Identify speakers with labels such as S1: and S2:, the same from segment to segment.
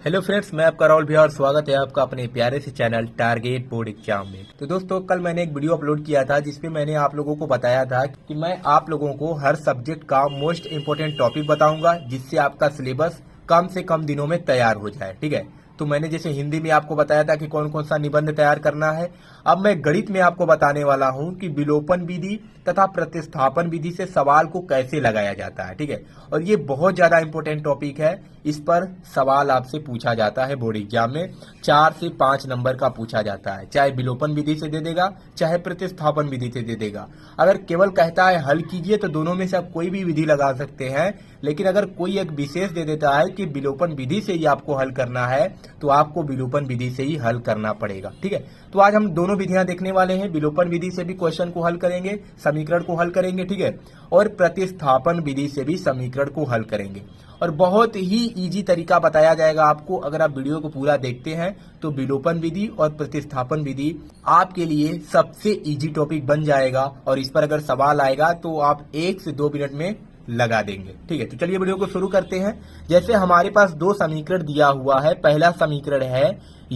S1: Hello friends, मैं आपका राहुल भैया और स्वागत है आपका अपने प्यारे से चैनल टारगेट बोर्ड एग्जाम में। तो दोस्तों, कल मैंने एक वीडियो अपलोड किया था जिसपे मैंने आप लोगों को बताया था कि मैं आप लोगों को हर सब्जेक्ट का मोस्ट इम्पोर्टेंट टॉपिक बताऊंगा जिससे आपका सिलेबस कम से कम दिनों में तैयार हो जाए। ठीक है, तो मैंने जैसे हिंदी में आपको बताया था कि कौन कौन सा निबंध तैयार करना है, अब मैं गणित में आपको बताने वाला हूं कि विलोपन विधि तथा प्रतिस्थापन विधि से सवाल को कैसे लगाया जाता है। ठीक है, और ये बहुत ज्यादा इंपॉर्टेंट टॉपिक है। इस पर सवाल आपसे पूछा जाता है बोर्ड एग्जाम में, 4 से 5 नंबर का पूछा जाता है। चाहे विलोपन विधि से दे देगा, चाहे प्रतिस्थापन विधि से दे देगा। अगर केवल कहता है हल कीजिए तो दोनों में से आप कोई भी विधि लगा सकते हैं, लेकिन अगर कोई एक विशेष दे देता है कि विलोपन विधि से ही आपको हल करना है तो आपको विलोपन विधि से ही हल करना पड़ेगा। ठीक है, तो आज हम दोनों विधियां देखने वाले हैं। विलोपन विधि से भी क्वेश्चन को हल करेंगे, समीकरण को हल करेंगे। ठीक है, और प्रतिस्थापन विधि से भी समीकरण को हल करेंगे और बहुत ही इजी तरीका बताया जाएगा आपको। अगर आप वीडियो को पूरा देखते हैं तो विलोपन विधि और प्रतिस्थापन विधि आपके लिए सबसे इजी टॉपिक बन जाएगा और इस पर अगर सवाल आएगा तो आप 1 से 2 मिनट में लगा देंगे। ठीक है, तो चलिए वीडियो को शुरू करते हैं। जैसे हमारे पास 2 समीकरण दिया हुआ है। पहला समीकरण है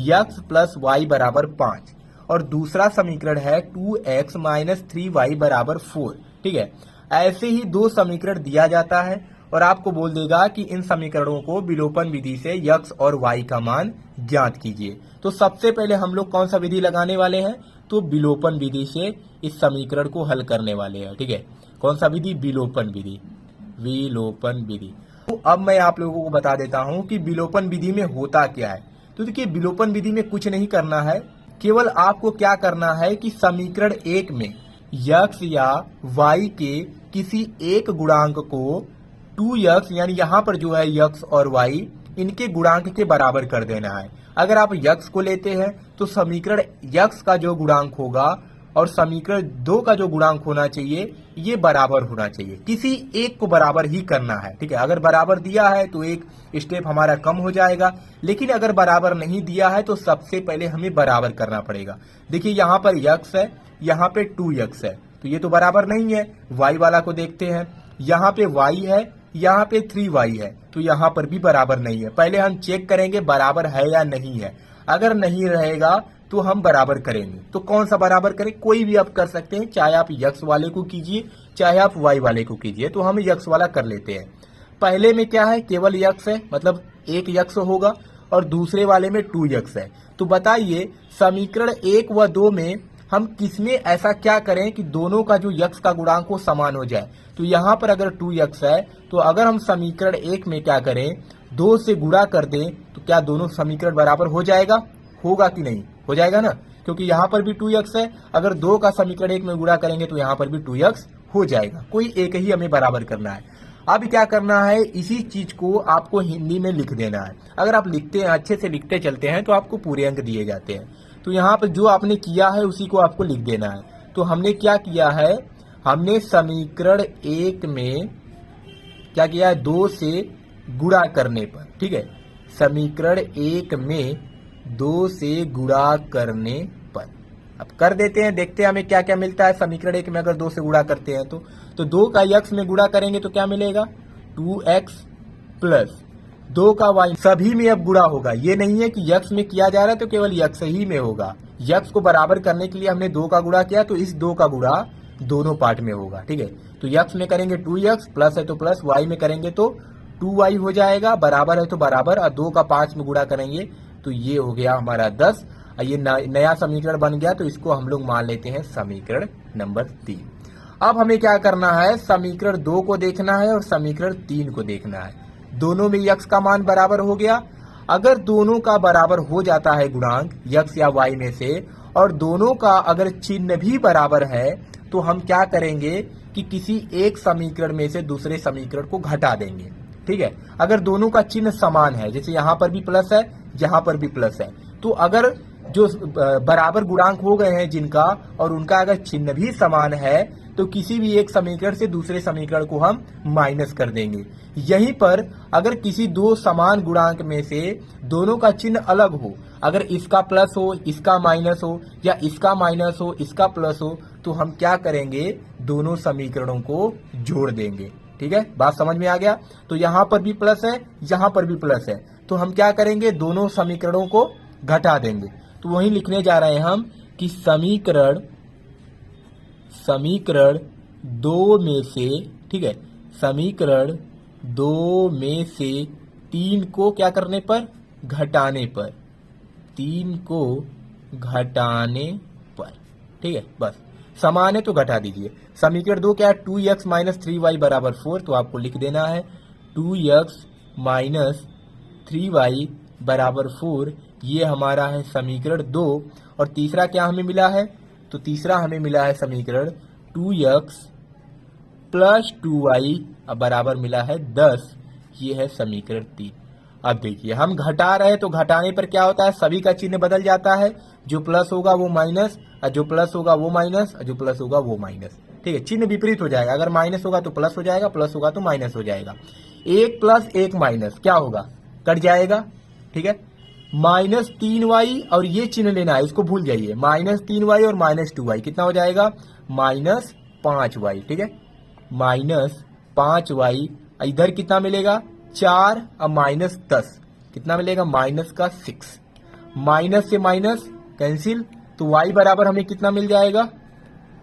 S1: x प्लस वाई बराबर 5 और दूसरा समीकरण है 2x माइनस 3y बराबर 4। ठीक है, ऐसे ही 2 समीकरण दिया जाता है और आपको बोल देगा कि इन समीकरणों को विलोपन विधि से x और y का मान ज्ञात कीजिए। तो सबसे पहले हम लोग कौन सा विधि लगाने वाले हैं? तो विलोपन विधि से इस समीकरण को हल करने वाले हैं। ठीक है, कौन सा विधि? विलोपन विधि। विलोपन विधि। तो अब मैं आप लोगों को बता देता हूं कि विलोपन विधि में होता क्या है। तो देखिए, विलोपन विधि में कुछ नहीं करना है, केवल आपको क्या करना है कि समीकरण 1 में x या y के किसी एक गुणांक को 2x यानी यहाँ पर जो है x और y इनके गुणांक के बराबर कर देना है। अगर आप x को लेते हैं तो समीकरण x का जो गुणांक होगा और समीकरण 2 का जो गुणांक होना चाहिए ये बराबर होना चाहिए। किसी एक को बराबर ही करना है। ठीक है, अगर बराबर दिया है तो एक स्टेप हमारा कम हो जाएगा, लेकिन अगर बराबर नहीं दिया है तो सबसे पहले हमें बराबर करना पड़ेगा। देखिए, यहाँ पर x है, यहाँ पे 2x है, तो ये तो बराबर नहीं है। y वाला को देखते हैं, यहाँ पे y है, यहाँ पे 3y है, तो यहाँ पर भी बराबर नहीं है। पहले हम चेक करेंगे बराबर है या नहीं है। अगर नहीं रहेगा तो हम बराबर करेंगे। तो कौन सा बराबर करें? कोई भी आप कर सकते हैं, चाहे आप x वाले को कीजिए चाहे आप y वाले को कीजिए। तो हम x वाला कर लेते हैं। पहले में क्या है? केवल x है, मतलब एक x होगा और दूसरे वाले में 2x है। तो बताइए, समीकरण 1 व 2 में हम किसमें ऐसा क्या करें कि दोनों का जो x का गुणांक हो समान हो जाए। तो यहाँ पर अगर 2x है तो अगर हम समीकरण 1 में क्या करें, 2 से गुणा कर दें तो क्या दोनों समीकरण बराबर हो जाएगा? होगा कि नहीं? हो जाएगा ना, क्योंकि यहाँ पर भी 2x है। अगर 2 का समीकरण 1 में गुणा करेंगे तो यहाँ पर भी 2x हो जाएगा। कोई एक ही हमें बराबर करना है। अब क्या करना है, इसी चीज को आपको हिंदी में लिख देना है। अगर आप लिखते हैं, अच्छे से लिखते चलते हैं तो आपको पूरे अंक दिए जाते हैं। तो यहाँ पर जो आपने किया है उसी को आपको लिख देना है। तो हमने क्या किया है, हमने समीकरण 1 में क्या किया है, 2 से गुणा करने पर। ठीक है, समीकरण 1 में 2 से गुणा करने पर अब कर देते हैं, देखते हैं हमें क्या क्या मिलता है। समीकरण 1 में अगर 2 से गुणा करते हैं तो 2 का x में गुणा करेंगे तो क्या मिलेगा? 2x प्लस 2 का y। सभी में अब गुणा होगा, ये नहीं है कि x में किया जा रहा है तो केवल x ही में होगा। x को बराबर करने के लिए हमने 2 का गुणा किया तो इस 2 का गुणा दोनों पार्ट में होगा। ठीक है, तो x में करेंगे 2x, प्लस है तो प्लस, y में करेंगे तो 2y हो जाएगा, बराबर है तो बराबर, और 2 का 5 में गुणा करेंगे तो ये हो गया हमारा 10। ये नया समीकरण बन गया, तो इसको हम लोग मान लेते हैं समीकरण नंबर 3। अब हमें क्या करना है, समीकरण 2 को देखना है और समीकरण 3 को देखना है। दोनों में x का मान बराबर हो गया। अगर दोनों का बराबर हो जाता है गुणांक x या y में से, और दोनों का अगर चिन्ह भी बराबर है, तो हम क्या करेंगे कि किसी एक समीकरण में से दूसरे समीकरण को घटा देंगे। ठीक है, अगर दोनों का चिन्ह समान है, जैसे यहाँ पर भी प्लस है, यहाँ पर भी प्लस है, तो अगर जो बराबर गुणांक हो गए हैं जिनका और उनका अगर चिन्ह भी समान है तो किसी भी एक समीकरण से दूसरे समीकरण को हम माइनस कर देंगे। यहीं पर अगर किसी 2 समान गुणांक में से दोनों का चिन्ह अलग हो, अगर इसका प्लस हो इसका माइनस हो या इसका माइनस हो इसका प्लस हो, तो हम क्या करेंगे, दोनों समीकरणों को जोड़ देंगे। ठीक है, बात समझ में आ गया। तो यहाँ पर भी प्लस है, यहाँ पर भी प्लस है, तो हम क्या करेंगे, दोनों समीकरणों को घटा देंगे। तो वही लिखने जा रहे हैं हम कि समीकरण दो में से, ठीक है, समीकरण दो में से 3 को क्या करने पर, घटाने पर, 3 को घटाने पर, ठीक है। बस समान है तो घटा दीजिए। समीकरण 2 क्या है, 2x माइनस 3y बराबर 4, तो आपको लिख देना है 2x माइनस 3y बराबर 4, ये हमारा है समीकरण 2। और तीसरा क्या हमें मिला है, तो तीसरा हमें मिला है समीकरण 2x प्लस 2y बराबर मिला है 10, ये है समीकरण 3। अब देखिए हम घटा रहे हैं तो घटाने पर क्या होता है, सभी का चिन्ह बदल जाता है, जो प्लस होगा वो माइनस, और जो प्लस होगा वो माइनस, और जो प्लस होगा वो माइनस, ठीक है। चिन्ह विपरीत हो जाएगा, अगर माइनस होगा तो प्लस हो जाएगा, प्लस होगा तो माइनस हो जाएगा। 1 प्लस 1 माइनस क्या होगा, कट जाएगा, ठीक है। माइनस 3y और ये चिन्ह लेना है, इसको भूल जाइए, माइनस 3y और माइनस 2y कितना हो जाएगा, माइनस 5y, ठीक है, माइनस 5y। इधर कितना मिलेगा, 4 और माइनस 10 कितना मिलेगा, माइनस का 6, माइनस से माइनस कैंसिल, तो y बराबर हमें कितना मिल जाएगा,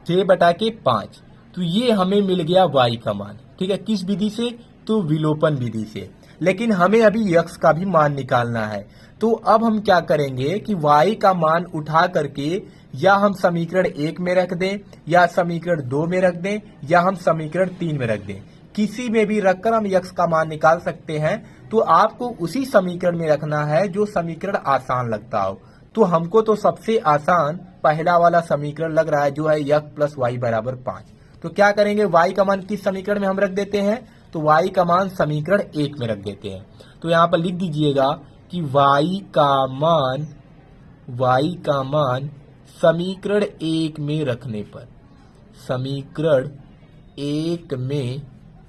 S1: 6/5। तो ये हमें मिल गया y का मान, ठीक है। किस विधि से, तो विलोपन विधि से। लेकिन हमें अभी x का भी मान निकालना है, तो अब हम क्या करेंगे कि y का मान उठा करके या हम समीकरण 1 में रख दें, या समीकरण 2 में रख दें, या हम समीकरण 3 में रख दें, किसी में भी रखकर हम x का मान निकाल सकते हैं। तो आपको उसी समीकरण में रखना है जो समीकरण आसान लगता हो। तो हमको तो सबसे आसान पहला वाला समीकरण लग रहा है, जो है x प्लस वाई बराबर 5। तो क्या करेंगे, y का मान किस समीकरण में हम रख देते हैं, तो y का मान समीकरण 1 में रख देते हैं। तो यहाँ पर लिख दीजिएगा कि y का मान समीकरण 1 में रखने पर, समीकरण 1 में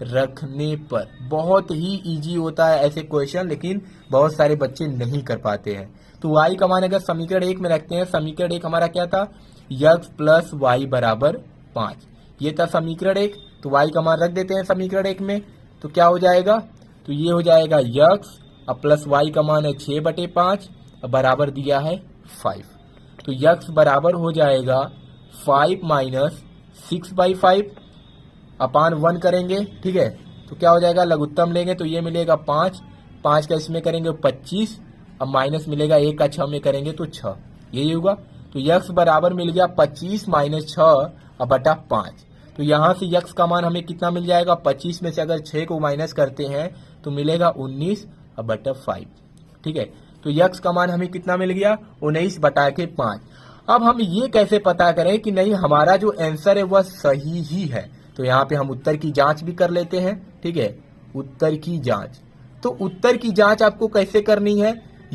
S1: रखने पर, बहुत ही इजी होता है ऐसे क्वेश्चन, लेकिन बहुत सारे बच्चे नहीं कर पाते हैं। तो y का मान अगर समीकरण 1 में रखते हैं, समीकरण 1 हमारा क्या था, x प्लस वाई बराबर 5, ये था समीकरण 1। तो y का मान रख देते हैं समीकरण 1 में, तो क्या हो जाएगा, तो ये हो जाएगा x प्लस वाई का मान है 6/5 बराबर दिया है 5। तो x बराबर हो जाएगा 5 माइनस 6/5 अपान 1 करेंगे, ठीक है। तो क्या हो जाएगा, लघुत्तम लेंगे तो ये मिलेगा 5, 5 का इसमें करेंगे 25, अब माइनस मिलेगा 1 का 6 में करेंगे तो 6, यही होगा। तो x बराबर मिल गया 25 माइनस 6/5। तो यहाँ से x का मान हमें कितना मिल जाएगा, 25 में से अगर 6 को माइनस करते हैं तो मिलेगा 19/5, ठीक है। तो x का मान हमें कितना मिल गया, 19/5। अब हम ये कैसे पता करें कि नहीं हमारा जो आंसर है वह सही ही है, तो यहाँ पे हम उत्तर की जांच भी कर लेते हैं, ठीक है। उत्तर की जांच, तो उत्तर की जांच आपको कैसे करनी है,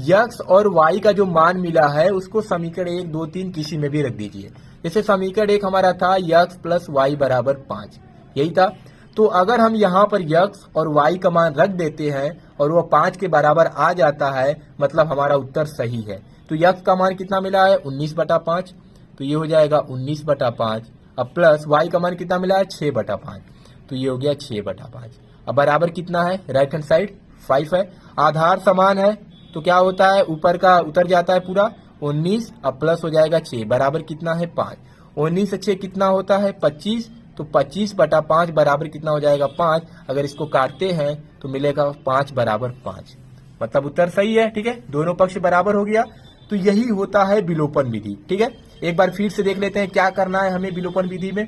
S1: x और y का जो मान मिला है उसको समीकरण 1, 2, 3 किसी में भी रख दीजिए। जैसे समीकरण 1 हमारा था x प्लस वाई बराबर 5, यही था। तो अगर हम यहाँ पर x और y का मान रख देते हैं और वह 5 के बराबर आ जाता है, मतलब हमारा उत्तर सही है। तो x का मान कितना मिला है, 19/5, तो ये हो जाएगा 19/5। अब प्लस y का मान कितना मिला है, 6/5, तो ये हो गया 6/5। अब बराबर कितना है, राइट हैंड साइड 5 है। आधार समान है तो क्या होता है, ऊपर का उतर जाता है पूरा 19, अब प्लस हो जाएगा 6, बराबर कितना है 5। 19 से 6 कितना होता है 25, तो 25/5 बराबर कितना हो जाएगा 5। अगर इसको काटते हैं तो मिलेगा 5 बराबर 5, मतलब उत्तर सही है, ठीक है। दोनों पक्ष बराबर हो गया। तो यही होता है विलोपन विधि, ठीक है। एक बार फिर से देख लेते हैं क्या करना है हमें विलोपन विधि में।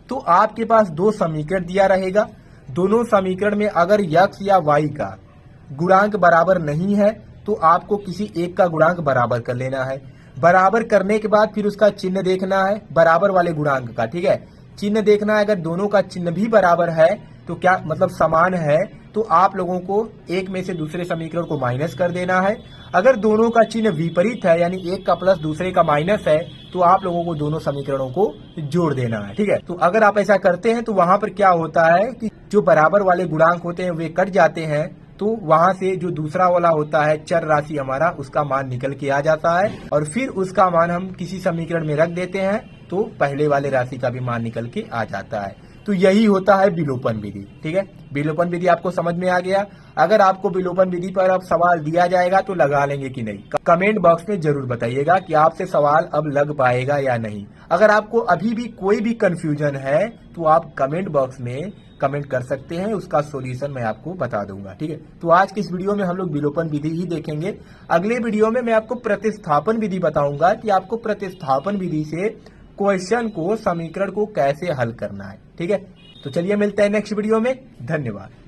S1: तो आपके पास 2 समीकरण दिया रहेगा, दोनों समीकरण में अगर x या y का गुणांक बराबर नहीं है तो आपको किसी एक का गुणांक बराबर कर लेना है। बराबर करने के बाद फिर उसका चिन्ह देखना है बराबर वाले गुणांक का, ठीक है। चिन्ह देखना है, अगर दोनों का चिन्ह भी बराबर है तो क्या मतलब समान है, तो आप लोगों को एक में से दूसरे समीकरण को माइनस कर देना है। अगर दोनों का चिन्ह विपरीत है, यानी एक का प्लस दूसरे का माइनस है, तो आप लोगों को दोनों समीकरणों को जोड़ देना है, ठीक है। तो अगर आप ऐसा करते हैं तो वहां पर क्या होता है कि जो बराबर वाले गुणांक होते हैं वे कट जाते हैं, तो वहां से जो दूसरा वाला होता है चर राशि हमारा, उसका मान निकल के आ जाता है, और फिर उसका मान हम किसी समीकरण में रख देते हैं तो पहले वाले राशि का भी मान निकल के आ जाता है। तो यही होता है विलोपन विधि। ठीक है, विलोपन विधि आपको समझ में आ गया। अगर आपको विलोपन विधि पर अब सवाल दिया जाएगा तो लगा लेंगे कि नहीं, कमेंट बॉक्स में जरूर बताइएगा कि आपसे सवाल अब लग पाएगा या नहीं। अगर आपको अभी भी कोई भी कंफ्यूजन है तो आप कमेंट बॉक्स में कमेंट कर सकते हैं, उसका सॉल्यूशन मैं आपको बता दूंगा। ठीक है, तो आज की इस वीडियो में हम लोग विलोपन विधि ही देखेंगे। अगले वीडियो में मैं आपको प्रतिस्थापन विधि बताऊंगा कि आपको प्रतिस्थापन विधि से क्वेश्चन को, समीकरण को कैसे हल करना है। ठीक है, तो चलिए मिलते हैं नेक्स्ट वीडियो में। धन्यवाद।